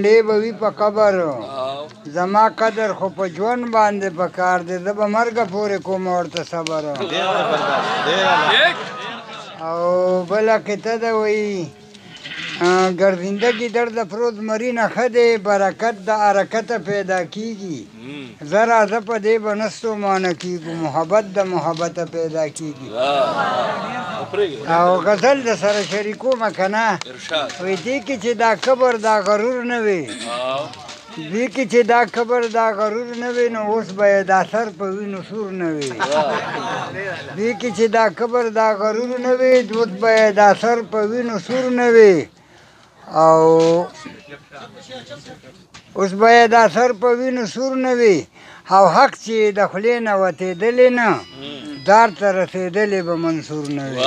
ډې به وي په قبر زما قدر خو په ژوند باندې پکار دی زه به مرګه پورې کوم ورته صبر او بله قطعه ده وایي ګرځنده درد فروز مرینه ښه دی برکت د حرکته پیدا کېږي زه راځه په دې به نه ستومانه کېږو محبت د محبته پیدا کېږي او غزل د سره شریکومه که نه وایي دې کې چې دا کبر دا غرور نه وي دې کې چې دا کبر دا غرور نه وي نو اوس به یې دا سر په وینو سور نه وي دې کې چې دا کبر دا غرور نه وي اوس به یې دا سر په وینو سور نه وي او اوس به یې دا سر په وینو سور نه وي او حق چې د خولې نه وتېدلی نه دار ته رسېدلی به منصور نه وي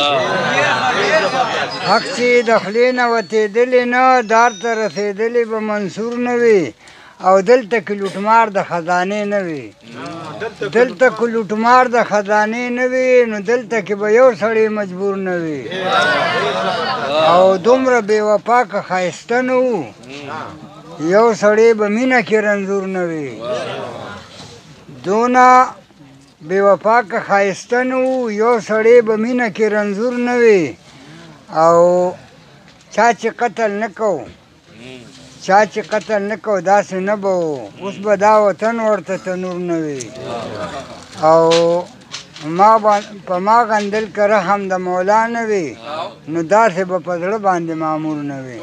حق چې د خولې نه وتېدلی نه دار ته رسېدلی به منصور نه وي او دلته کې لوټمار د خزانې نه وي دلته که لوټمار د خزانې نه وي نو دلته کې به یو سړی مجبور نه وي او دومره بې وفا که ښایسته نه وو یو سړی به مینه کې رنځور نه وي دونه بې وفا که ښایسته نه وو یو سړی به مینه کې رنځور نه وي او چا چې قتل نه کو چا چې قتل نه کو داسې نه به و اوس به دا وطن ورته تنور نه وي او په ما غندل که رحم د مولا نه وي نو داسې به په زړه باندې مامور نه وي